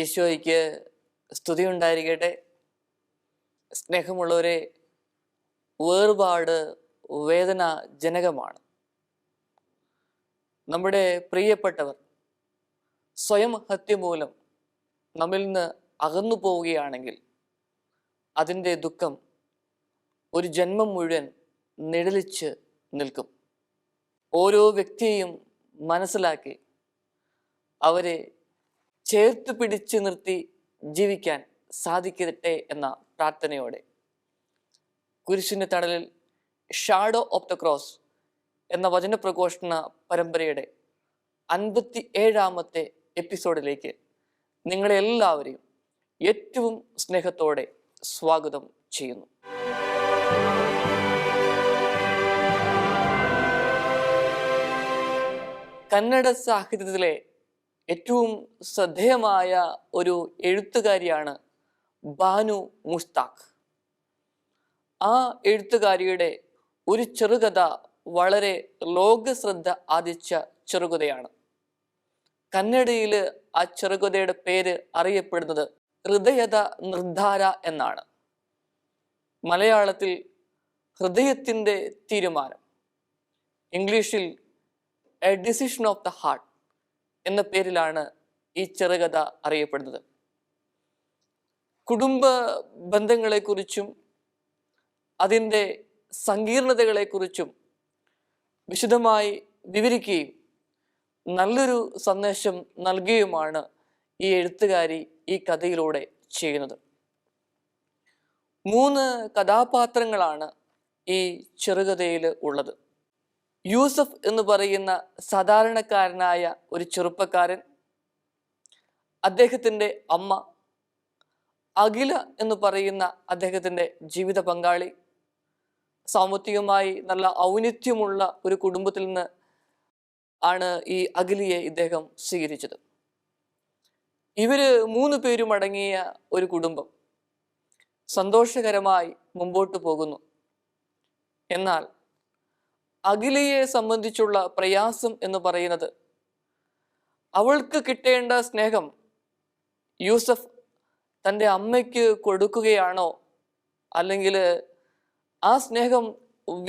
ഈശോയ്ക്ക് സ്തുതി ഉണ്ടായിരിക്കട്ടെ. സ്നേഹമുള്ളവരെ, വേർപാട് വേദനാജനകമാണ്. നമ്മുടെ പ്രിയപ്പെട്ടവർ സ്വയം ഹത്യ മൂലം നമ്മിൽ നിന്ന് അകന്നു പോവുകയാണെങ്കിൽ അതിൻ്റെ ദുഃഖം ഒരു ജന്മം മുഴുവൻ നിഴലിച്ച് നിൽക്കും. ഓരോ വ്യക്തിയെയും മനസ്സിലാക്കി അവരെ ചേർത്ത് പിടിച്ച് നിർത്തി ജീവിക്കാൻ സാധിക്കട്ടെ എന്ന പ്രാർത്ഥനയോടെ കുരിശിൻ്റെ തണലിൽ ഷാഡോ ഓഫ് ദ ക്രോസ് എന്ന വചനപ്രഘോഷണ പരമ്പരയുടെ 57ാമത്തെ എപ്പിസോഡിലേക്ക് നിങ്ങളെല്ലാവരെയും ഏറ്റവും സ്നേഹത്തോടെ സ്വാഗതം ചെയ്യുന്നു. കന്നഡ സാഹിത്യത്തിലെ ഏറ്റവും ശ്രദ്ധേയമായ ഒരു എഴുത്തുകാരിയാണ് ബാനു മുസ്താഖ്. ആ എഴുത്തുകാരിയുടെ ഒരു ചെറുകഥ വളരെ ലോകശ്രദ്ധ ആർജിച്ച ചെറുകഥയാണ്. കന്നഡയിൽ ആ ചെറുകഥയുടെ പേര് അറിയപ്പെടുന്നത് ഹൃദയത നിർധാര എന്നാണ്. മലയാളത്തിൽ ഹൃദയത്തിൻ്റെ തീരുമാനം, ഇംഗ്ലീഷിൽ A decision of the heart എന്ന പേരിലാണ് ഈ ചെറുകഥ അറിയപ്പെടുന്നത്. കുടുംബ ബന്ധങ്ങളെക്കുറിച്ചും അതിൻ്റെ സങ്കീർണതകളെക്കുറിച്ചും വിശദമായി വിവരിക്കുകയും നല്ലൊരു സന്ദേശം നൽകുകയുമാണ് ഈ എഴുത്തുകാരി ഈ കഥയിലൂടെ ചെയ്യുന്നത്. 3 കഥാപാത്രങ്ങളാണ് ഈ ചെറുകഥയിൽ ഉള്ളത്. യൂസഫ് എന്ന് പറയുന്ന സാധാരണക്കാരനായ ഒരു ചെറുപ്പക്കാരൻ, അദ്ദേഹത്തിൻ്റെ അമ്മ, അഖില എന്ന് പറയുന്ന അദ്ദേഹത്തിൻ്റെ ജീവിത പങ്കാളി. സാമ്പത്തികമായി നല്ല ഔന്നിത്യമുള്ള ഒരു കുടുംബത്തിൽ നിന്ന് ആണ് ഈ അഖിലയെ ഇദ്ദേഹം സ്വീകരിച്ചത്. ഇവര് 3 പേരും അടങ്ങിയ ഒരു കുടുംബം സന്തോഷകരമായി മുമ്പോട്ട് പോകുന്നു. എന്നാൽ അഖിലയെ സംബന്ധിച്ചുള്ള പ്രയാസം എന്ന് പറയുന്നത്, അവൾക്ക് കിട്ടേണ്ട സ്നേഹം യൂസഫ് തൻ്റെ അമ്മയ്ക്ക് കൊടുക്കുകയാണോ, അല്ലെങ്കിൽ ആ സ്നേഹം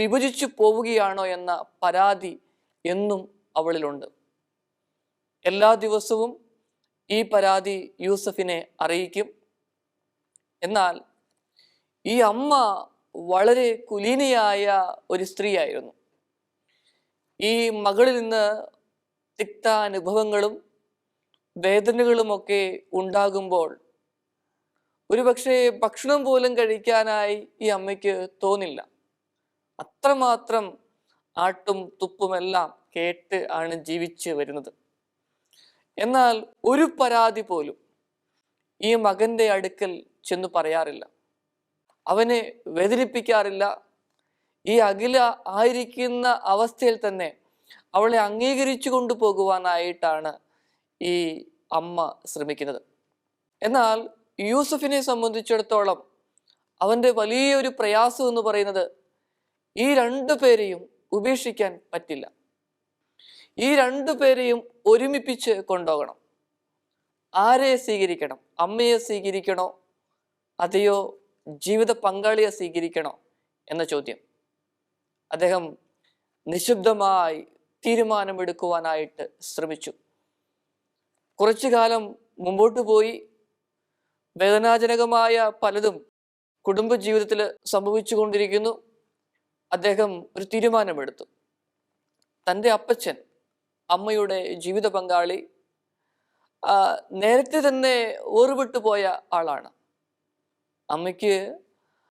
വിഭജിച്ചു പോവുകയാണോ എന്ന പരാതി എന്നും അവളിലുണ്ട്. എല്ലാ ദിവസവും ഈ പരാതി യൂസഫിനെ അറിയിക്കും. എന്നാൽ ഈ അമ്മ വളരെ കുലീനയായ ഒരു സ്ത്രീയായിരുന്നു. ഈ മകളിൽ നിന്ന് തിക്താനുഭവങ്ങളും വേദനകളുമൊക്കെ ഉണ്ടാകുമ്പോൾ ഒരുപക്ഷെ ഭക്ഷണം പോലും കഴിക്കാനായി ഈ അമ്മയ്ക്ക് തോന്നില്ല. അത്രമാത്രം ആട്ടും തുപ്പുമെല്ലാം കേട്ട് ആണ് ജീവിച്ച് വരുന്നത്. എന്നാൽ ഒരു പരാതി പോലും ഈ മകൻ്റെ അടുക്കൽ ചെന്ന് പറയാറില്ല, അവനെ വേദനിപ്പിക്കാറില്ല. ഈ അഖില ആയിരിക്കുന്ന അവസ്ഥയിൽ തന്നെ അവളെ അംഗീകരിച്ചു കൊണ്ടുപോകുവാനായിട്ടാണ് ഈ അമ്മ ശ്രമിക്കുന്നത്. എന്നാൽ യൂസഫിനെ സംബന്ധിച്ചിടത്തോളം അവൻ്റെ വലിയൊരു പ്രയാസം എന്ന് പറയുന്നത്, ഈ 2 പേരെയും ഉപേക്ഷിക്കാൻ പറ്റില്ല. ഈ 2 പേരെയും ഒരുമിപ്പിച്ച് കൊണ്ടുപോകണം. ആരെ സ്വീകരിക്കണം? അമ്മയെ സ്വീകരിക്കണോ അതെയോ ജീവിത പങ്കാളിയെ സ്വീകരിക്കണോ എന്ന ചോദ്യം അദ്ദേഹം നിശബ്ദമായി തീരുമാനമെടുക്കുവാനായിട്ട് ശ്രമിച്ചു. കുറച്ചു കാലം മുമ്പോട്ട് പോയി. വേദനാജനകമായ പലതും കുടുംബജീവിതത്തിൽ സംഭവിച്ചു കൊണ്ടിരിക്കുന്നു. അദ്ദേഹം ഒരു തീരുമാനമെടുത്തു. തൻ്റെ അപ്പച്ചൻ, അമ്മയുടെ ജീവിത പങ്കാളി, നേരത്തെ തന്നെ വേർപെട്ടു പോയ ആളാണ്. അമ്മയ്ക്ക്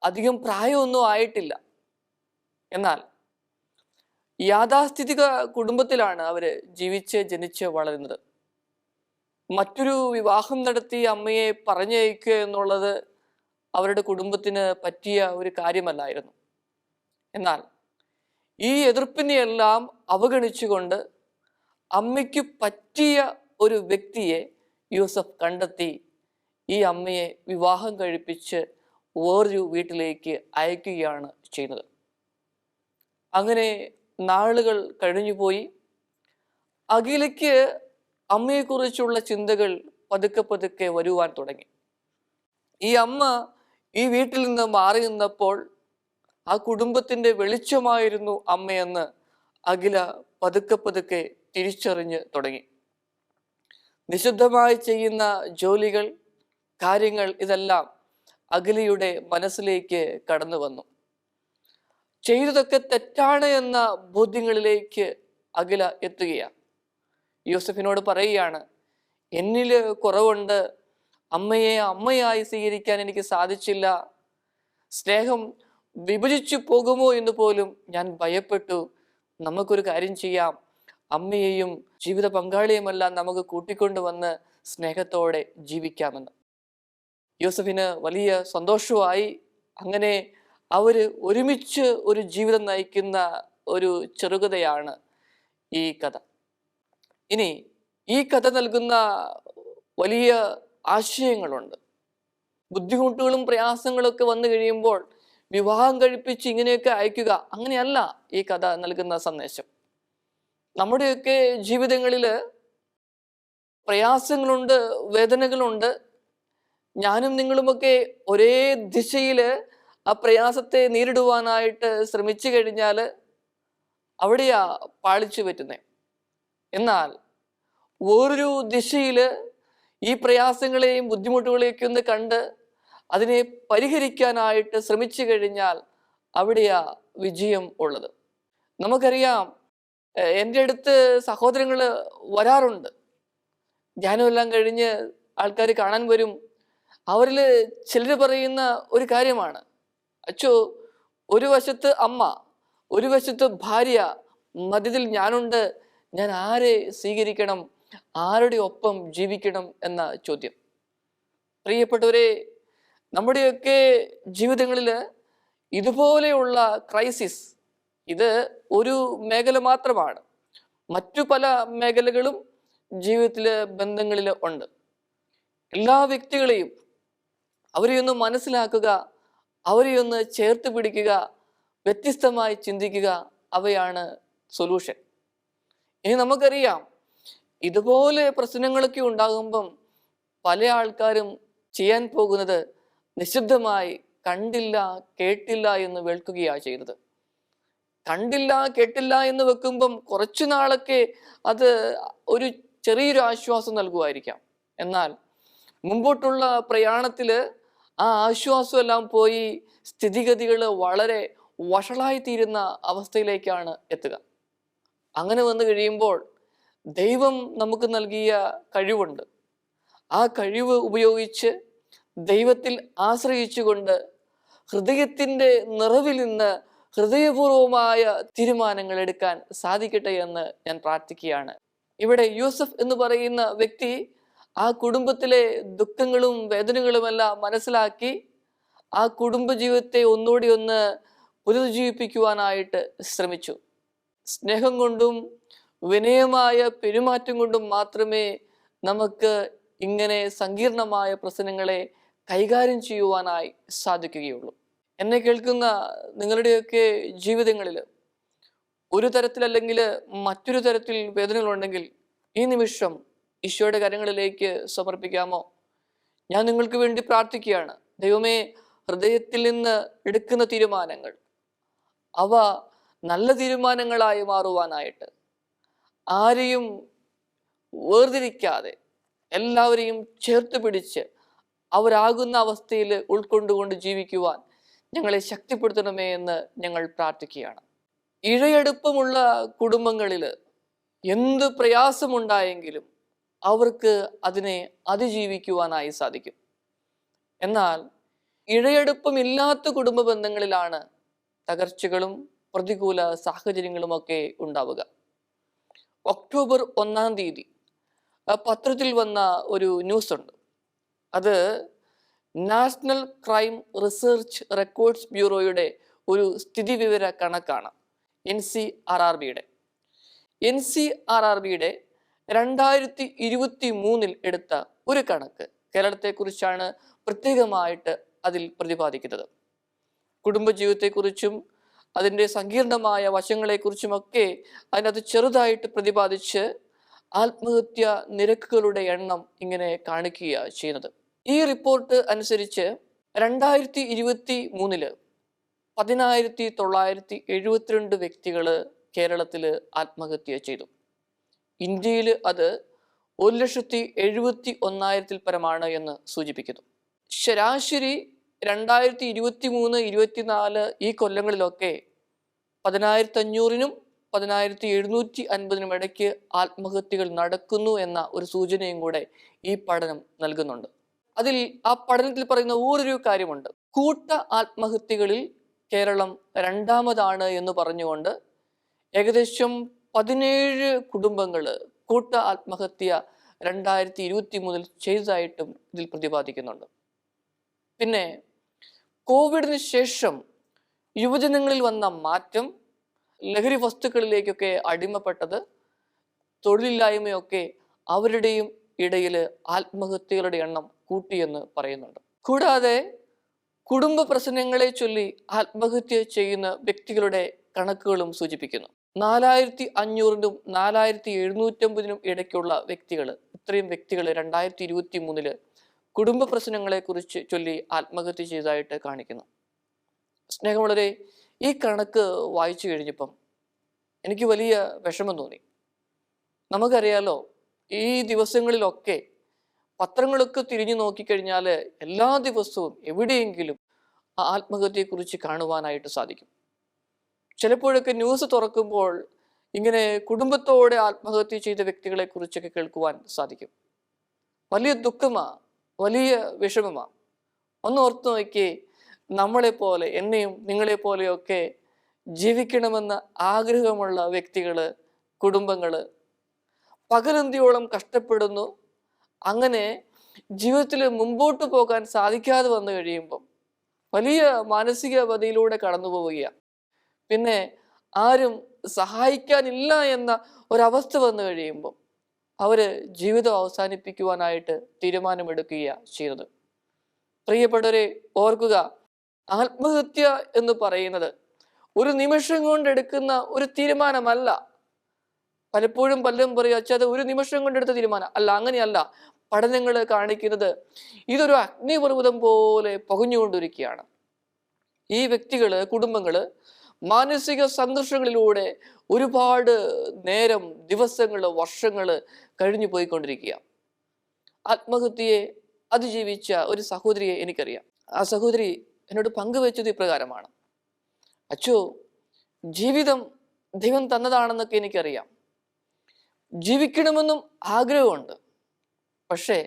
അധികം പ്രായമൊന്നും ആയിട്ടില്ല. എന്നാൽ യാഥാസ്ഥിതിക കുടുംബത്തിലാണ് അവർ ജനിച്ച് വളരുന്നത്. മറ്റൊരു വിവാഹം നടത്തി അമ്മയെ പറഞ്ഞയക്കുക എന്നുള്ളത് അവരുടെ കുടുംബത്തിന് പറ്റിയ ഒരു കാര്യമല്ലായിരുന്നു. എന്നാൽ ഈ എതിർപ്പിനെയെല്ലാം അവഗണിച്ചുകൊണ്ട് അമ്മയ്ക്ക് പറ്റിയ ഒരു വ്യക്തിയെ യൂസഫ് കണ്ടെത്തി ഈ അമ്മയെ വിവാഹം കഴിപ്പിച്ച് വേറൊരു വീട്ടിലേക്ക് അയക്കുകയാണ് ചെയ്യുന്നത്. അങ്ങനെ നാളുകൾ കഴിഞ്ഞുപോയി. അഖിലയ്ക്ക് അമ്മയെക്കുറിച്ചുള്ള ചിന്തകൾ പതുക്കെ പതുക്കെ വരുവാൻ തുടങ്ങി. ഈ അമ്മ ഈ വീട്ടിൽ നിന്ന് മാറി നിന്നപ്പോൾ ആ കുടുംബത്തിന്റെ വെളിച്ചമായിരുന്നു അമ്മയെന്ന് അഖില പതുക്കെ പതുക്കെ തിരിച്ചറിഞ്ഞ് തുടങ്ങി. നിശബ്ദമായി ചെയ്യുന്ന ജോലികൾ, കാര്യങ്ങൾ ഇതെല്ലാം അഖിലയുടെ മനസ്സിലേക്ക് കടന്നു വന്നു. ചെയ്തതൊക്കെ തെറ്റാണ് എന്ന ബോധ്യങ്ങളിലേക്ക് അഖില എത്തുകയാണ്. യൂസഫിനോട് പറയുകയാണ്, എന്നിൽ കുറവുണ്ട്, അമ്മയെ അമ്മയായി സ്വീകരിക്കാൻ എനിക്ക് സാധിച്ചില്ല, സ്നേഹം വിഭജിച്ചു പോകുമോ എന്ന് പോലും ഞാൻ ഭയപ്പെട്ടു. നമുക്കൊരു കാര്യം ചെയ്യാം, അമ്മയെയും ജീവിത പങ്കാളിയുമെല്ലാം നമുക്ക് കൂട്ടിക്കൊണ്ടുവന്ന് സ്നേഹത്തോടെ ജീവിക്കാമെന്ന്. യൂസഫിന് വലിയ സന്തോഷമായി. അങ്ങനെ അവര് ഒരുമിച്ച് ഒരു ജീവിതം നയിക്കുന്ന ഒരു ചെറുകഥയാണ് ഈ കഥ. ഇനി ഈ കഥ നൽകുന്ന വലിയ ആശയങ്ങളുണ്ട്. ബുദ്ധിമുട്ടുകളും പ്രയാസങ്ങളൊക്കെ വന്നു കഴിയുമ്പോൾ വിവാഹം കഴിപ്പിച്ച് ഇങ്ങനെയൊക്കെ അയക്കുക, അങ്ങനെയല്ല ഈ കഥ നൽകുന്ന സന്ദേശം. നമ്മുടെയൊക്കെ ജീവിതങ്ങളിൽ പ്രയാസങ്ങളുണ്ട്, വേദനകളുണ്ട്. ഞാനും നിങ്ങളുമൊക്കെ ഒരേ ദിശയിൽ ആ പ്രയാസത്തെ നേരിടുവാനായിട്ട് ശ്രമിച്ചു കഴിഞ്ഞാൽ അവിടെയാ പാളിച്ചു പറ്റുന്നത്. എന്നാൽ വേറൊരു ദിശയിൽ ഈ പ്രയാസങ്ങളെയും ബുദ്ധിമുട്ടുകളെയൊക്കെ ഒന്ന് കണ്ട് അതിനെ പരിഹരിക്കാനായിട്ട് ശ്രമിച്ചു കഴിഞ്ഞാൽ അവിടെയാ വിജയം ഉള്ളത്. നമുക്കറിയാം, എൻ്റെ അടുത്ത് സഹോദരങ്ങൾ വരാറുണ്ട്. ധ്യാനമെല്ലാം കഴിഞ്ഞ് ആൾക്കാർ കാണാൻ വരും. അവരിൽ ചിലർ പറയുന്ന ഒരു കാര്യമാണ്, അച്ചോ, ഒരു വശത്ത് അമ്മ, ഒരു വശത്ത് ഭാര്യ, മധ്യത്തിൽ ഞാനുണ്ട്, ഞാൻ ആരെ സ്വീകരിക്കണം, ആരുടെ ഒപ്പം ജീവിക്കണം എന്ന ചോദ്യം. പ്രിയപ്പെട്ടവരെ, നമ്മുടെയൊക്കെ ജീവിതങ്ങളിൽ ഇതുപോലെയുള്ള ക്രൈസിസ്, ഇത് ഒരു മേഖല മാത്രമാണ്. മറ്റു പല മേഖലകളും ജീവിതത്തിലെ ബന്ധങ്ങളിൽ ഉണ്ട്. എല്ലാ വ്യക്തികളെയും അവരെയൊന്ന് മനസ്സിലാക്കുക, അവരെയൊന്ന് ചേർത്ത് പിടിക്കുക, വ്യത്യസ്തമായി ചിന്തിക്കുക, അവയാണ് സൊല്യൂഷൻ. ഇനി നമുക്കറിയാം, ഇതുപോലെ പ്രശ്നങ്ങളൊക്കെ ഉണ്ടാകുമ്പം പല ആൾക്കാരും ചെയ്യാൻ പോകുന്നത് നിശബ്ദമായി കണ്ടില്ല കേട്ടില്ല എന്ന് വെൽക്കുകയാണ് ചെയ്യുന്നത്. കണ്ടില്ല കേട്ടില്ല എന്ന് വെക്കുമ്പം കുറച്ചു നാളൊക്കെ അത് ഒരു ചെറിയൊരു ആശ്വാസം നൽകുമായിരിക്കാം. എന്നാൽ മുമ്പോട്ടുള്ള പ്രയാണത്തിൽ ആ ആശ്വാസമെല്ലാം പോയി സ്ഥിതിഗതികൾ വളരെ വഷളായിത്തീരുന്ന അവസ്ഥയിലേക്കാണ് എത്തുക. അങ്ങനെ വന്നു കഴിയുമ്പോൾ ദൈവം നമുക്ക് നൽകിയ കഴിവുണ്ട്. ആ കഴിവ് ഉപയോഗിച്ച് ദൈവത്തിൽ ആശ്രയിച്ചുകൊണ്ട് ഹൃദയത്തിൻ്റെ നിറവിൽ നിന്ന് ഹൃദയപൂർവമായ തീരുമാനങ്ങൾ എടുക്കാൻ സാധിക്കട്ടെ എന്ന് ഞാൻ പ്രാർത്ഥിക്കുകയാണ്. ഇവിടെ യൂസഫ് എന്ന് പറയുന്ന വ്യക്തി ആ കുടുംബത്തിലെ ദുഃഖങ്ങളും വേദനകളുമെല്ലാം മനസ്സിലാക്കി ആ കുടുംബജീവിതത്തെ ഒന്നുകൂടി ഒന്ന് പുനരുജ്ജീവിപ്പിക്കുവാനായിട്ട് ശ്രമിച്ചു. സ്നേഹം കൊണ്ടും വിനയമായ പെരുമാറ്റം കൊണ്ടും മാത്രമേ നമുക്ക് ഇങ്ങനെ സങ്കീർണമായ പ്രശ്നങ്ങളെ കൈകാര്യം ചെയ്യുവാനായി സാധിക്കുകയുള്ളൂ. എന്നെ കേൾക്കുന്ന നിങ്ങളുടെയൊക്കെ ജീവിതങ്ങളിൽ ഒരു തരത്തിലല്ലെങ്കിൽ മറ്റൊരു തരത്തിൽ വേദനകളുണ്ടെങ്കിൽ ഈ നിമിഷം ഈശോയുടെ കരങ്ങളിലേക്ക് സമർപ്പിക്കാമോ? ഞാൻ നിങ്ങൾക്ക് വേണ്ടി പ്രാർത്ഥിക്കുകയാണ്. ദൈവമേ, ഹൃദയത്തിൽ നിന്ന് എടുക്കുന്ന തീരുമാനങ്ങൾ അവ നല്ല തീരുമാനങ്ങളായി മാറുവാനായിട്ട്, ആരെയും വേർതിരിക്കാതെ എല്ലാവരെയും ചേർത്ത് പിടിച്ച് അവരാകുന്ന അവസ്ഥയിൽ ഉൾക്കൊണ്ടുകൊണ്ട് ജീവിക്കുവാൻ ഞങ്ങളെ ശക്തിപ്പെടുത്തണമേ എന്ന് ഞങ്ങൾ പ്രാർത്ഥിക്കുകയാണ്. ഇഴയടുപ്പമുള്ള കുടുംബങ്ങളിൽ എന്ത് പ്രയാസമുണ്ടായെങ്കിലും അവർക്ക് അതിനെ അതിജീവിക്കുവാനായി സാധിക്കും. എന്നാൽ ഇഴയടുപ്പമില്ലാത്ത കുടുംബ ബന്ധങ്ങളിലാണ് തകർച്ചകളും പ്രതികൂല സാഹചര്യങ്ങളുമൊക്കെ ഉണ്ടാവുക. ഒക്ടോബർ 1-ാം തീയതി പത്രത്തിൽ വന്ന ഒരു ന്യൂസ് ഉണ്ട്. അത് നാഷണൽ ക്രൈം റിസർച്ച് റെക്കോർഡ്സ് ബ്യൂറോയുടെ ഒരു സ്ഥിതിവിവര കണക്കാണ്. NCRRBയുടെ 2023 എടുത്ത ഒരു കണക്ക് കേരളത്തെക്കുറിച്ചാണ് പ്രത്യേകമായിട്ട് അതിൽ പ്രതിപാദിക്കുന്നത്. കുടുംബജീവിതത്തെക്കുറിച്ചും അതിൻ്റെ സങ്കീർണമായ വശങ്ങളെക്കുറിച്ചുമൊക്കെ അതിനകത്ത് ചെറുതായിട്ട് പ്രതിപാദിച്ച് ആത്മഹത്യ നിരക്കുകളുടെ എണ്ണം ഇങ്ങനെ കാണിക്കുക ചെയ്യുന്നത്. ഈ റിപ്പോർട്ട് അനുസരിച്ച് 2023 1972 വ്യക്തികൾ കേരളത്തിൽ ആത്മഹത്യ ചെയ്തു. ഇന്ത്യയിൽ അത് 1,71,000 പരമാണ് എന്ന് സൂചിപ്പിക്കുന്നു. ശരാശരി 2023-24 ഈ കൊല്ലങ്ങളിലൊക്കെ 10,500-നും 10,750-നും ഇടയ്ക്ക് ആത്മഹത്യകൾ നടക്കുന്നു എന്ന ഒരു സൂചനയും കൂടെ ഈ പഠനം നൽകുന്നുണ്ട്. അതിൽ ആ പഠനത്തിൽ പറയുന്ന വേറൊരു കാര്യമുണ്ട്. കൂട്ട ആത്മഹത്യകളിൽ കേരളം 2ാമതാണ് എന്ന് പറഞ്ഞുകൊണ്ട് ഏകദേശം 17 കുടുംബങ്ങൾ കൂട്ട ആത്മഹത്യ 2023 ചെയ്തതായിട്ടും ഇതിൽ പ്രതിപാദിക്കുന്നുണ്ട്. പിന്നെ കോവിഡിന് ശേഷം യുവജനങ്ങളിൽ വന്ന മാറ്റം, ലഹരി വസ്തുക്കളിലേക്കൊക്കെ അടിമപ്പെട്ടത്, തൊഴിലില്ലായ്മയൊക്കെ അവരുടെയും ഇടയിൽ ആത്മഹത്യകളുടെ എണ്ണം കൂട്ടിയെന്ന് പറയുന്നുണ്ട്. കൂടാതെ കുടുംബ പ്രശ്നങ്ങളെ ചൊല്ലി ആത്മഹത്യ ചെയ്യുന്ന വ്യക്തികളുടെ കണക്കുകളും സൂചിപ്പിക്കുന്നു. 4,500-നും 4,750-നും ഇടയ്ക്കുള്ള വ്യക്തികൾ, ഇത്രയും വ്യക്തികൾ 2023 കുടുംബ പ്രശ്നങ്ങളെ കുറിച്ച് ചൊല്ലി ആത്മഹത്യ ചെയ്തതായിട്ട് കാണിക്കുന്നു. സ്നേഹമുള്ളവരെ, ഈ കണക്ക് വായിച്ചു കഴിഞ്ഞപ്പം എനിക്ക് വലിയ വിഷമം തോന്നി. നമുക്കറിയാലോ, ഈ ദിവസങ്ങളിലൊക്കെ പത്രങ്ങളൊക്കെ തിരിഞ്ഞു നോക്കിക്കഴിഞ്ഞാൽ എല്ലാ ദിവസവും എവിടെയെങ്കിലും ആത്മഹത്യയെക്കുറിച്ച് കാണുവാനായിട്ട് സാധിക്കും. ചിലപ്പോഴൊക്കെ ന്യൂസ് തുറക്കുമ്പോൾ ഇങ്ങനെ കുടുംബത്തോടെ ആത്മഹത്യ ചെയ്ത വ്യക്തികളെ കുറിച്ചൊക്കെ കേൾക്കുവാൻ സാധിക്കും. വലിയ ദുഃഖമാ, വലിയ വിഷമമാ. ഒന്ന് ഓർത്തു നോക്കിയേ, നമ്മളെപ്പോലെ, എന്നെയും നിങ്ങളെപ്പോലെയൊക്കെ ജീവിക്കണമെന്ന ആഗ്രഹമുള്ള വ്യക്തികൾ, കുടുംബങ്ങൾ പകലന്തിയോളം കഷ്ടപ്പെടുന്നു. അങ്ങനെ ജീവിതത്തിൽ മുമ്പോട്ട് പോകാൻ സാധിക്കാതെ വന്നു കഴിയുമ്പം വലിയ മാനസിക അവധിയിലൂടെ കടന്നു പോവുകയാണ്. പിന്നെ ആരും സഹായിക്കാനില്ല എന്ന ഒരവസ്ഥ വന്നു കഴിയുമ്പോൾ അവര് ജീവിതം അവസാനിപ്പിക്കുവാനായിട്ട് തീരുമാനമെടുക്കുകയാണ് ചെയ്യുന്നത്. പ്രിയപ്പെട്ടവരെ, ഓർക്കുക, ആത്മഹത്യ എന്ന് പറയുന്നത് ഒരു നിമിഷം കൊണ്ടെടുക്കുന്ന ഒരു തീരുമാനമല്ല. പലപ്പോഴും പലരും പറയും, അച്ഛാ അത് ഒരു നിമിഷം കൊണ്ടെടുത്ത തീരുമാനം അല്ല. അങ്ങനെയല്ല. പഠനങ്ങൾ കാണിക്കുന്നത് ഇതൊരു അഗ്നിപർവ്വതം പോലെ പുകഞ്ഞുകൊണ്ടിരിക്കുകയാണ്. ഈ വ്യക്തികള്, കുടുംബങ്ങള് മാനസിക സംഘർഷങ്ങളിലൂടെ ഒരുപാട് നേരം, ദിവസങ്ങള്, വർഷങ്ങള് കഴിഞ്ഞു പോയിക്കൊണ്ടിരിക്കുക. ആത്മഹത്യയെ അതിജീവിച്ച ഒരു സഹോദരിയെ എനിക്കറിയാം. ആ സഹോദരി എന്നോട് പങ്കുവെച്ചത് ഇപ്രകാരമാണ്: അച്ചോ, ജീവിതം ദൈവം തന്നതാണെന്നൊക്കെ എനിക്കറിയാം, ജീവിക്കണമെന്നും ആഗ്രഹമുണ്ട്, പക്ഷേ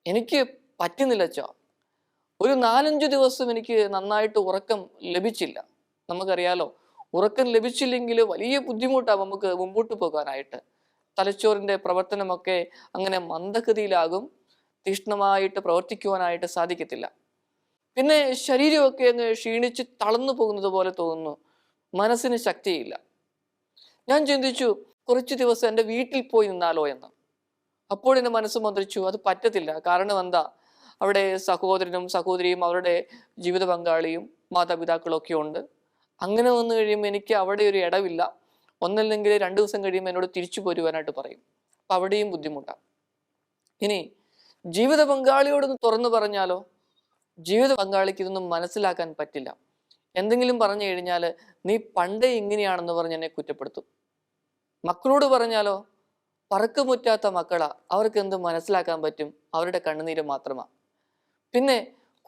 എനിക്ക് പറ്റുന്നില്ല അച്ഛാ. ഒരു 4-5 ദിവസം എനിക്ക് നന്നായിട്ട് ഉറക്കം ലഭിച്ചില്ല. നമുക്കറിയാലോ, ഉറക്കം ലഭിച്ചില്ലെങ്കിൽ വലിയ ബുദ്ധിമുട്ടാണ് നമുക്ക് മുമ്പോട്ട് പോകാനായിട്ട്. തലച്ചോറിൻ്റെ പ്രവർത്തനമൊക്കെ അങ്ങനെ മന്ദഗതിയിലാകും, തീക്ഷ്ണമായിട്ട് പ്രവർത്തിക്കുവാനായിട്ട് സാധിക്കത്തില്ല. പിന്നെ ശരീരമൊക്കെ അങ്ങ് ക്ഷീണിച്ച് തളർന്നു പോകുന്നത് പോലെ തോന്നുന്നു, മനസ്സിന് ശക്തിയില്ല. ഞാൻ ചിന്തിച്ചു, കുറച്ച് ദിവസം എൻ്റെ വീട്ടിൽ പോയി നിന്നാലോ എന്ന്. അപ്പോൾ എൻ്റെ മനസ്സ് മന്ത്രിച്ചു, അത് പറ്റത്തില്ല. കാരണം എന്താ, അവിടെ സഹോദരനും സഹോദരിയും അവരുടെ ജീവിത പങ്കാളിയും മാതാപിതാക്കളും ഒക്കെ ഉണ്ട്. അങ്ങനെ വന്നു കഴിയുമ്പോൾ എനിക്ക് അവിടെ ഒരു ഇടവില്ല. ഒന്നല്ലെങ്കിൽ 2 ദിവസം കഴിയുമ്പോൾ എന്നോട് തിരിച്ചു പോരുവാനായിട്ട് പറയും. അപ്പം അവിടെയും ബുദ്ധിമുട്ടാണ്. ഇനി ജീവിത പങ്കാളിയോടൊന്ന് തുറന്നു പറഞ്ഞാലോ, ജീവിത പങ്കാളിക്ക് ഇതൊന്നും മനസ്സിലാക്കാൻ പറ്റില്ല. എന്തെങ്കിലും പറഞ്ഞു കഴിഞ്ഞാൽ നീ പണ്ടേ ഇങ്ങനെയാണെന്ന് പറഞ്ഞ് എന്നെ കുറ്റപ്പെടുത്തും. മക്കളോട് പറഞ്ഞാലോ, പറക്കമുറ്റാത്ത മക്കളാ, അവർക്ക് എന്ത് മനസ്സിലാക്കാൻ പറ്റും, അവരുടെ കണ്ണുനീര് മാത്രമാണ്. പിന്നെ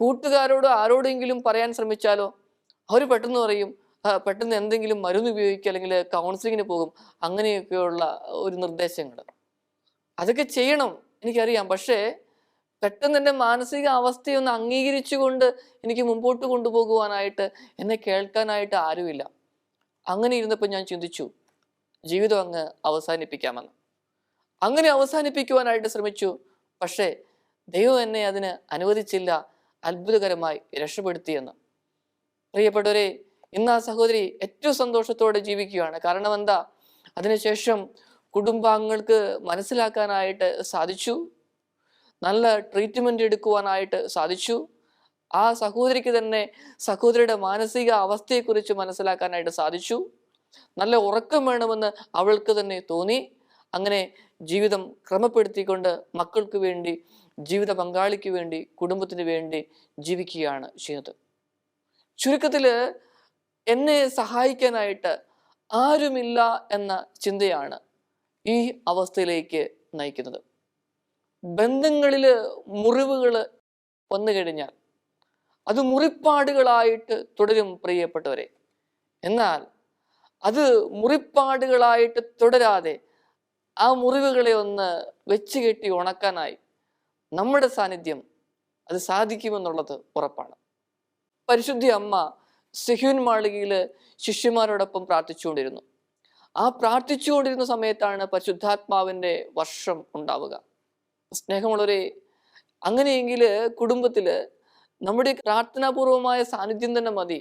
കൂട്ടുകാരോട് ആരോടെങ്കിലും പറയാൻ ശ്രമിച്ചാലോ, അവർ പെട്ടെന്ന് പറയും, പെട്ടെന്ന് എന്തെങ്കിലും മരുന്ന് ഉപയോഗിക്കുക, അല്ലെങ്കിൽ കൗൺസിലിങ്ങിന് പോകും, അങ്ങനെയൊക്കെയുള്ള ഒരു നിർദ്ദേശങ്ങൾ. അതൊക്കെ ചെയ്യണം, എനിക്കറിയാം. പക്ഷേ പെട്ടെന്ന് എൻ്റെ മാനസിക അവസ്ഥയൊന്ന് അംഗീകരിച്ചുകൊണ്ട് എനിക്ക് മുമ്പോട്ട് കൊണ്ടുപോകുവാനായിട്ട്, എന്നെ കേൾക്കാനായിട്ട് ആരുമില്ല. അങ്ങനെ ഇരുന്നപ്പോൾ ഞാൻ ചിന്തിച്ചു, ജീവിതം അങ്ങ് അവസാനിപ്പിക്കാമെന്ന്. അങ്ങനെ അവസാനിപ്പിക്കുവാനായിട്ട് ശ്രമിച്ചു. പക്ഷേ ദൈവം എന്നെ അതിന് അനുവദിച്ചില്ല, അത്ഭുതകരമായി രക്ഷപ്പെടുത്തിയെന്ന്. പ്രിയപ്പെട്ടവരെ, ഇന്ന് ആ സഹോദരി ഏറ്റവും സന്തോഷത്തോടെ ജീവിക്കുകയാണ്. കാരണം എന്താ, അതിനുശേഷം കുടുംബാംഗങ്ങൾക്ക് മനസ്സിലാക്കാനായിട്ട് സാധിച്ചു, നല്ല ട്രീറ്റ്മെൻറ്റ് എടുക്കുവാനായിട്ട് സാധിച്ചു. ആ സഹോദരിക്ക് തന്നെ സഹോദരിയുടെ മാനസിക അവസ്ഥയെക്കുറിച്ച് മനസ്സിലാക്കാനായിട്ട് സാധിച്ചു. നല്ല ഉറക്കം വേണമെന്ന് അവൾക്ക് തന്നെ തോന്നി. അങ്ങനെ ജീവിതം ക്രമപ്പെടുത്തിക്കൊണ്ട് മക്കൾക്ക് വേണ്ടി, ജീവിത പങ്കാളിക്ക് വേണ്ടി, കുടുംബത്തിന് വേണ്ടി ജീവിക്കുകയാണ് ചെയ്യുന്നത്. ചുരുക്കത്തിൽ എന്നെ സഹായിക്കാനായിട്ട് ആരുമില്ല എന്ന ചിന്തയാണ് ഈ അവസ്ഥയിലേക്ക് നയിക്കുന്നത്. ബന്ധങ്ങളിൽ മുറിവുകൾ വന്നു കഴിഞ്ഞാൽ അത് മുറിപ്പാടുകളായിട്ട് തുടരും പ്രിയപ്പെട്ടവരെ. എന്നാൽ അത് മുറിപ്പാടുകളായിട്ട് തുടരാതെ ആ മുറിവുകളെ ഒന്ന് വെച്ച് കെട്ടി ഉണക്കാനായി നമ്മുടെ സാന്നിധ്യം അത് സാധിക്കുമെന്നുള്ളത് ഉറപ്പാണ്. പരിശുദ്ധ അമ്മ സിഹ്യോൻ മാളികയിൽ ശിഷ്യന്മാരോടൊപ്പം പ്രാർത്ഥിച്ചുകൊണ്ടിരുന്നു. ആ പ്രാർത്ഥിച്ചുകൊണ്ടിരുന്ന സമയത്താണ് പരിശുദ്ധാത്മാവിൻ്റെ വർഷം ഉണ്ടാവുക. സ്നേഹമുള്ളവരെ, അങ്ങനെയെങ്കിൽ കുടുംബത്തിൽ നമ്മുടെ പ്രാർത്ഥനാപൂർവമായ സാന്നിധ്യം തന്നെ മതി.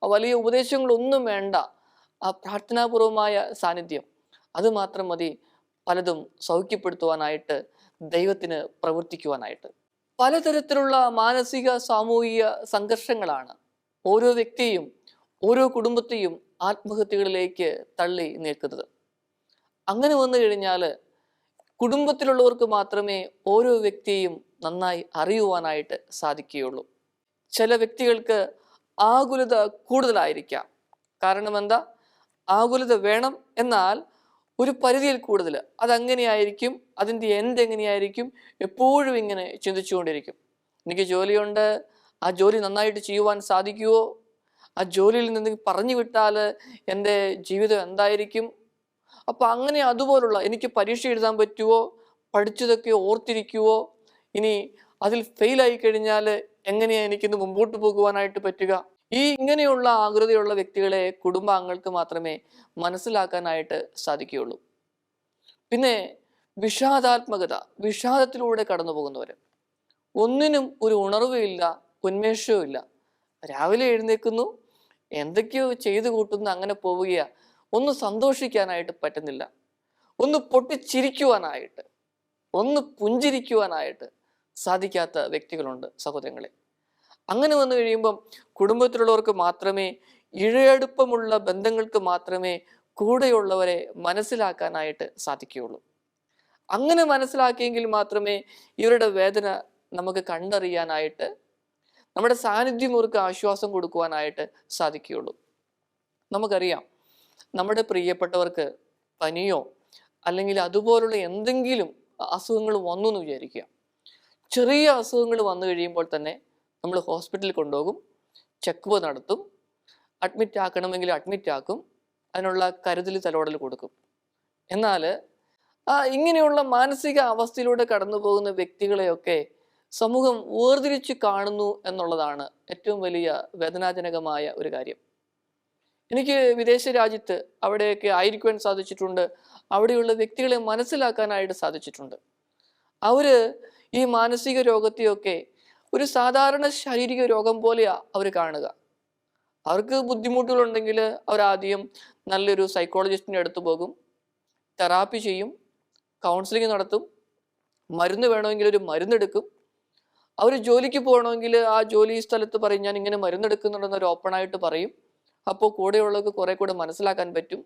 വലിയ ഉപദേശങ്ങളൊന്നും വേണ്ട. ആ പ്രാർത്ഥനാപൂർവമായ സാന്നിധ്യം അത് മാത്രം മതി പലതും സൗഖ്യപ്പെടുത്തുവാനായിട്ട്, ദൈവത്തിന് പ്രവർത്തിക്കുവാനായിട്ട്. പലതരത്തിലുള്ള മാനസിക സാമൂഹിക സംഘർഷങ്ങളാണ് ഓരോ വ്യക്തിയും ഓരോ കുടുംബത്തെയും ആത്മഹത്യകളിലേക്ക് തള്ളി നീക്കുന്നത്. അങ്ങനെ വന്നു കഴിഞ്ഞാൽ കുടുംബത്തിലുള്ളവർക്ക് മാത്രമേ ഓരോ വ്യക്തിയെയും നന്നായി അറിയുവാനായിട്ട് സാധിക്കുകയുള്ളൂ. ചില വ്യക്തികൾക്ക് ആകുലത കൂടുതലായിരിക്കാം. കാരണം എന്താ? ആകുലത വേണം, എന്നാൽ ഒരു പരിധിയിൽ കൂടുതൽ. അതങ്ങനെയായിരിക്കും, അതിൻ്റെ എൻഡ് എങ്ങനെയായിരിക്കും, എപ്പോഴും ഇങ്ങനെ ചിന്തിച്ചുകൊണ്ടിരിക്കും. എനിക്ക് ജോലിയുണ്ട്, ആ ജോലി നന്നായിട്ട് ചെയ്യുവാൻ സാധിക്കുമോ? ആ ജോലിയിൽ നിന്ന് പറഞ്ഞു വിട്ടാൽ എൻ്റെ ജീവിതം എന്തായിരിക്കും? അപ്പം അങ്ങനെ അതുപോലുള്ള, എനിക്ക് പരീക്ഷ എഴുതാൻ പറ്റുമോ? പഠിച്ചതൊക്കെ ഓർത്തിരിക്കുവോ? ഇനി അതിൽ ഫെയിലായി കഴിഞ്ഞാൽ എങ്ങനെയാണ് എനിക്കിന്ന് മുമ്പോട്ട് പോകുവാനായിട്ട് പറ്റുക? ഇങ്ങനെയുള്ള ആകൃതിയുള്ള വ്യക്തികളെ കുടുംബാംഗങ്ങൾക്ക് മാത്രമേ മനസ്സിലാക്കാനായിട്ട് സാധിക്കുകയുള്ളൂ. പിന്നെ വിഷാദാത്മകത, വിഷാദത്തിലൂടെ കടന്നു പോകുന്നവർ, ഒന്നിനും ഒരു ഉണർവുമില്ല, ഉന്മേഷവും ഇല്ല. രാവിലെ എഴുന്നേൽക്കുന്നു, എന്തൊക്കെയോ ചെയ്തു കൂട്ടുന്നു, അങ്ങനെ പോവുകയാ. ഒന്ന് സന്തോഷിക്കാനായിട്ട് പറ്റുന്നില്ല, ഒന്ന് പൊട്ടിച്ചിരിക്കുവാനായിട്ട്, ഒന്ന് പുഞ്ചിരിക്കുവാനായിട്ട് സാധിക്കാത്ത വ്യക്തികളുണ്ട് സഹോദരങ്ങളെ. അങ്ങനെ വന്നു കഴിയുമ്പം കുടുംബത്തിലുള്ളവർക്ക് മാത്രമേ, ഇഴയടുപ്പമുള്ള ബന്ധങ്ങൾക്ക് മാത്രമേ കൂടെയുള്ളവരെ മനസ്സിലാക്കാനായിട്ട് സാധിക്കുകയുള്ളൂ. അങ്ങനെ മനസ്സിലാക്കിയെങ്കിൽ മാത്രമേ ഇവരുടെ വേദന നമുക്ക് കണ്ടറിയാനായിട്ട്, നമ്മുടെ സാന്നിധ്യം അവർക്ക് ആശ്വാസം കൊടുക്കുവാനായിട്ട് സാധിക്കുകയുള്ളൂ. നമുക്കറിയാം, നമ്മുടെ പ്രിയപ്പെട്ടവർക്ക് പനിയോ അല്ലെങ്കിൽ അതുപോലുള്ള എന്തെങ്കിലും അസുഖങ്ങൾ വന്നു എന്ന് വിചാരിക്കുക. ചെറിയ അസുഖങ്ങൾ വന്നു കഴിയുമ്പോൾ തന്നെ നമ്മൾ ഹോസ്പിറ്റലിൽ കൊണ്ടുപോകും, ചെക്കപ്പ് നടത്തും, അഡ്മിറ്റ് ആക്കണമെങ്കിൽ അഡ്മിറ്റ് ആക്കും, അതിനുള്ള കരുതൽ തലോടൽ കൊടുക്കും. എന്നാൽ ഇങ്ങനെയുള്ള മാനസിക അവസ്ഥയിലൂടെ കടന്നു പോകുന്ന വ്യക്തികളെയൊക്കെ സമൂഹം വേർതിരിച്ച് കാണുന്നു എന്നുള്ളതാണ് ഏറ്റവും വലിയ വേദനാജനകമായ ഒരു കാര്യം. എനിക്ക് വിദേശ രാജ്യത്ത് അവിടെയൊക്കെ ആയിരിക്കുവാൻ സാധിച്ചിട്ടുണ്ട്. അവിടെയുള്ള വ്യക്തികളെ മനസ്സിലാക്കാനായിട്ട് സാധിച്ചിട്ടുണ്ട്. അവർ ഈ മാനസിക രോഗത്തെയൊക്കെ ഒരു സാധാരണ ശാരീരിക രോഗം പോലെയാണ് അവർ കാണുക. അവർക്ക് ബുദ്ധിമുട്ടുകളുണ്ടെങ്കിൽ അവരാദ്യം നല്ലൊരു സൈക്കോളജിസ്റ്റിൻ്റെ അടുത്ത് പോകും, തെറാപ്പി ചെയ്യും, കൗൺസിലിംഗ് നടത്തും, മരുന്ന് വേണമെങ്കിൽ ഒരു മരുന്നെടുക്കും. അവർ ജോലിക്ക് പോകണമെങ്കിൽ ആ ജോലി സ്ഥലത്ത് പറയും, ഞാൻ ഇങ്ങനെ മരുന്നെടുക്കുന്നുണ്ടെന്നൊരു ഓപ്പണായിട്ട് പറയും. അപ്പോൾ കൂടെയുള്ളവർക്ക് കുറെ കൂടെ മനസ്സിലാക്കാൻ പറ്റും.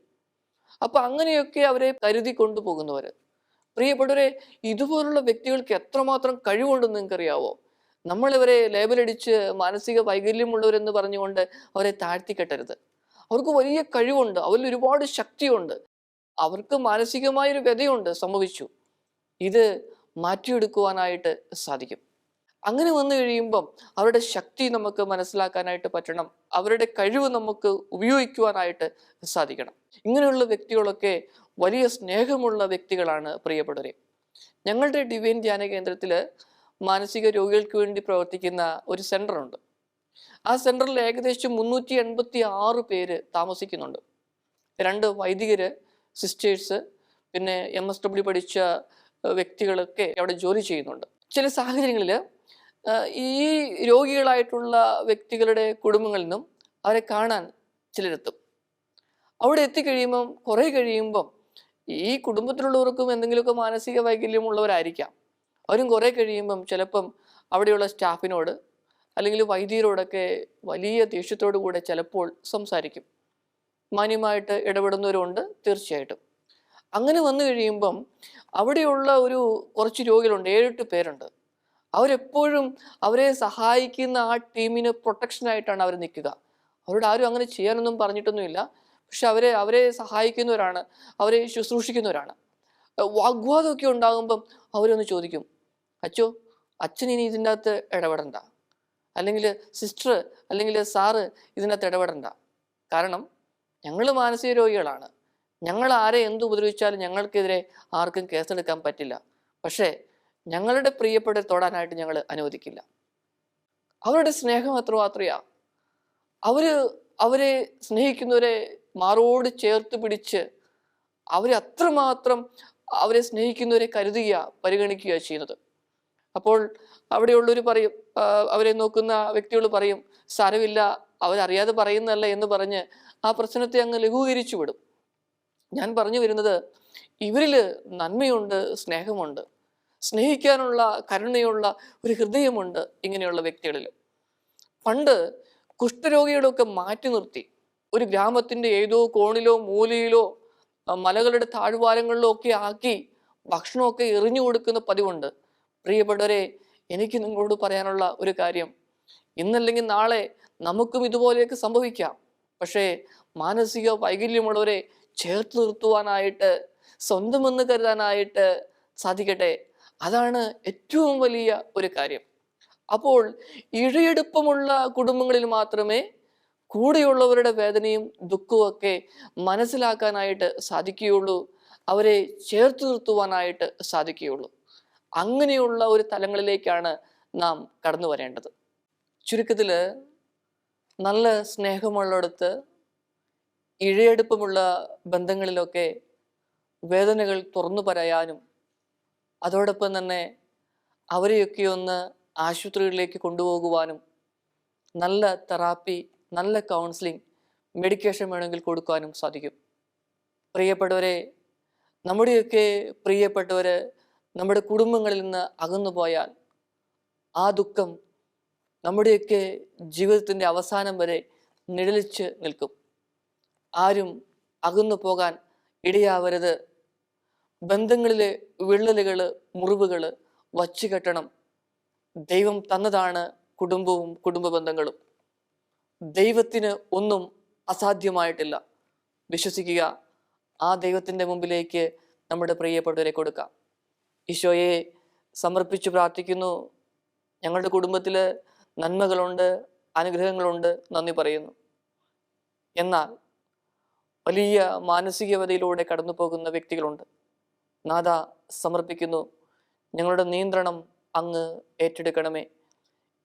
അപ്പോൾ അങ്ങനെയൊക്കെ അവരെ കരുതി കൊണ്ടുപോകുന്നവർ. പ്രിയപ്പെട്ടവരെ, ഇതുപോലുള്ള വ്യക്തികൾക്ക് എത്രമാത്രം കഴിവുണ്ടെന്ന് നിങ്ങൾക്കറിയാവോ? നമ്മളിവരെ ലേബലടിച്ച് മാനസിക വൈകല്യമുള്ളവരെന്ന് പറഞ്ഞുകൊണ്ട് അവരെ താഴ്ത്തിക്കെട്ടരുത്. അവർക്ക് വലിയ കഴിവുണ്ട്, അവരിൽ ഒരുപാട് ശക്തിയുണ്ട്, അവർക്ക് മാനസികമായൊരു വ്യതയുണ്ട്, സംഭവിച്ചു. ഇത് മാറ്റിയെടുക്കുവാനായിട്ട് സാധിക്കും. അങ്ങനെ വന്നു കഴിയുമ്പം അവരുടെ ശക്തി നമുക്ക് മനസ്സിലാക്കാനായിട്ട് പറ്റണം, അവരുടെ കഴിവ് നമുക്ക് ഉപയോഗിക്കുവാനായിട്ട് സാധിക്കണം. ഇങ്ങനെയുള്ള വ്യക്തികളൊക്കെ വലിയ സ്നേഹമുള്ള വ്യക്തികളാണ് പ്രിയപ്പെട്ടവരെ. ഞങ്ങളുടെ ഡിവൈൻ ധ്യാന കേന്ദ്രത്തിൽ മാനസിക രോഗികൾക്ക് വേണ്ടി പ്രവർത്തിക്കുന്ന ഒരു സെൻ്ററുണ്ട്. ആ സെൻ്ററിൽ ഏകദേശം 386 പേര് താമസിക്കുന്നുണ്ട്. 2 വൈദികര്, സിസ്റ്റേഴ്സ്, പിന്നെ MSW പഠിച്ച വ്യക്തികളൊക്കെ അവിടെ ജോലി ചെയ്യുന്നുണ്ട്. ചില സാഹചര്യങ്ങളിൽ ഈ രോഗികളായിട്ടുള്ള വ്യക്തികളുടെ കുടുംബങ്ങളിൽ നിന്നും അവരെ കാണാൻ ചിലരെത്തും. അവിടെ എത്തിക്കഴിയുമ്പം കുറേ കഴിയുമ്പം ഈ കുടുംബത്തിലുള്ളവർക്കും എന്തെങ്കിലുമൊക്കെ മാനസിക വൈകല്യമുള്ളവരായിരിക്കാം. അവരും കുറേ കഴിയുമ്പം ചിലപ്പം അവിടെയുള്ള സ്റ്റാഫിനോട് അല്ലെങ്കിൽ വൈദ്യരോടൊക്കെ വലിയ ദേഷ്യത്തോടു കൂടെ ചിലപ്പോൾ സംസാരിക്കും. മാന്യമായിട്ട് ഇടപെടുന്നവരുണ്ട് തീർച്ചയായിട്ടും. അങ്ങനെ വന്നു കഴിയുമ്പം അവിടെയുള്ള കുറച്ച് രോഗികളുണ്ട്, 7-8 പേരുണ്ട്. അവരെപ്പോഴും അവരെ സഹായിക്കുന്ന ആ ടീമിന് പ്രൊട്ടക്ഷനായിട്ടാണ് അവർ നിൽക്കുക. അവരോട് ആരും അങ്ങനെ ചെയ്യാനൊന്നും പറഞ്ഞിട്ടൊന്നുമില്ല. പക്ഷെ അവരെ സഹായിക്കുന്നവരാണ്, അവരെ ശുശ്രൂഷിക്കുന്നവരാണ്. വാഗ്വാദമൊക്കെ ഉണ്ടാകുമ്പം അവരൊന്ന് ചോദിക്കും, അച്ചോ, അച്ഛൻ ഇനി ഇതിൻ്റെ അകത്ത് ഇടപെടണ്ട, അല്ലെങ്കിൽ സിസ്റ്റർ അല്ലെങ്കിൽ സാറ് ഇതിനകത്ത് ഇടപെടണ്ട. കാരണം ഞങ്ങൾ മാനസിക രോഗികളാണ്, ഞങ്ങൾ ആരെ എന്ത് ഉപദ്രവിച്ചാലും ഞങ്ങൾക്കെതിരെ ആർക്കും കേസെടുക്കാൻ പറ്റില്ല. പക്ഷേ ഞങ്ങളുടെ പ്രിയപ്പെട്ട തൊടാനായിട്ട് ഞങ്ങൾ അനുവദിക്കില്ല. അവരുടെ സ്നേഹം അത്രമാത്രയാ. അവരെ സ്നേഹിക്കുന്നവരെ മാറോട് ചേർത്ത് പിടിച്ച് അവരെ സ്നേഹിക്കുന്നവരെ പരിഗണിക്കുക ചെയ്യുന്നത്. അപ്പോൾ അവിടെയുള്ളവർ പറയും, അവരെ നോക്കുന്ന വ്യക്തികൾ പറയും, സാരമില്ല, അവരറിയാതെ പറയുന്നതല്ല എന്ന് പറഞ്ഞ് ആ പ്രശ്നത്തെ അങ്ങ് ലഘൂകരിച്ചു വിടും. ഞാൻ പറഞ്ഞു വരുന്നത്, ഇവരിൽ നന്മയുണ്ട്, സ്നേഹമുണ്ട്, സ്നേഹിക്കാനുള്ള കരുണയുള്ള ഒരു ഹൃദയമുണ്ട് ഇങ്ങനെയുള്ള വ്യക്തികളിൽ. പണ്ട് കുഷ്ഠരോഗികളൊക്കെ മാറ്റി നിർത്തി ഒരു ഗ്രാമത്തിൻ്റെ ഏതോ കോണിലോ മൂലയിലോ മലകളുടെ താഴ്വാരങ്ങളിലോ ഒക്കെ ആക്കി ഭക്ഷണമൊക്കെ എറിഞ്ഞു കൊടുക്കുന്ന പതിവുണ്ട്. പ്രിയപ്പെട്ടവരെ, എനിക്ക് നിങ്ങളോട് പറയാനുള്ള ഒരു കാര്യം, ഇന്നല്ലെങ്കിൽ നാളെ നമുക്കും ഇതുപോലെയൊക്കെ സംഭവിക്കാം. പക്ഷേ മാനസിക വൈകല്യമുള്ളവരെ ചേർത്ത് നിർത്തുവാനായിട്ട്, സ്വന്തമെന്ന് കരുതാനായിട്ട് സാധിക്കട്ടെ. അതാണ് ഏറ്റവും വലിയ ഒരു കാര്യം. അപ്പോൾ ഇഴയെടുപ്പമുള്ള കുടുംബങ്ങളിൽ മാത്രമേ കൂടെയുള്ളവരുടെ വേദനയും ദുഃഖവും ഒക്കെ മനസ്സിലാക്കാനായിട്ട് സാധിക്കുകയുള്ളൂ, അവരെ ചേർത്ത് നിർത്തുവാനായിട്ട് സാധിക്കുകയുള്ളൂ. അങ്ങനെയുള്ള ഒരു തലങ്ങളിലേക്കാണ് നാം കടന്നു വരേണ്ടത്. ചുരുക്കത്തിൽ, നല്ല സ്നേഹമുള്ളിടത്ത്, ഇഴയെടുപ്പമുള്ള ബന്ധങ്ങളിലൊക്കെ വേദനകൾ തുറന്നു പറയാനും അതോടൊപ്പം തന്നെ അവരെയൊക്കെ ഒന്ന് ആശുപത്രികളിലേക്ക് കൊണ്ടുപോകുവാനും നല്ല തെറാപ്പി, നല്ല കൗൺസിലിംഗ്, മെഡിക്കേഷൻ വേണമെങ്കിൽ കൊടുക്കാനും സാധിക്കും. പ്രിയപ്പെട്ടവരെ, നമ്മുടെയൊക്കെ പ്രിയപ്പെട്ടവർ നമ്മുടെ കുടുംബങ്ങളിൽ നിന്ന് അകന്നു പോയാൽ ആ ദുഃഖം നമ്മുടെയൊക്കെ ജീവിതത്തിൻ്റെ അവസാനം വരെ നിഴലിച്ച് നിൽക്കും. ആരും അകന്നു പോകാൻ ഇടയാവരുത്. ബന്ധങ്ങളിലെ വിള്ളലുകൾ, മുറിവുകൾ വച്ചു കെട്ടണം. ദൈവം തന്നതാണ് കുടുംബവും കുടുംബ ബന്ധങ്ങളും. ദൈവത്തിന് ഒന്നും അസാധ്യമായിട്ടില്ല. വിശ്വസിക്കുക, ആ ദൈവത്തിൻ്റെ മുമ്പിലേക്ക് നമ്മുടെ പ്രിയപ്പെട്ടവരെ കൊടുക്കാം. ഈശോയെ സമർപ്പിച്ചു പ്രാർത്ഥിക്കുന്നു. ഞങ്ങളുടെ കുടുംബത്തിൽ നന്മകളുണ്ട്, അനുഗ്രഹങ്ങളുണ്ട്, നന്ദി പറയുന്നു. എന്നാൽ വലിയ മാനസികവതയിലൂടെ കടന്നു പോകുന്ന വ്യക്തികളുണ്ട്. നാഥ, സമർപ്പിക്കുന്നു, ഞങ്ങളുടെ നിയന്ത്രണം അങ്ങ് ഏറ്റെടുക്കണമേ.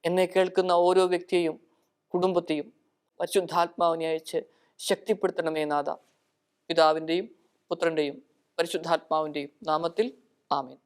എന്നെ കേൾക്കുന്ന ഓരോ വ്യക്തിയെയും കുടുംബത്തെയും പരിശുദ്ധാത്മാവിനെ അയച്ച് ശക്തിപ്പെടുത്തണമേ നാഥ. പിതാവിൻ്റെയും പുത്രൻ്റെയും പരിശുദ്ധാത്മാവിൻ്റെയും നാമത്തിൽ ആമേൻ.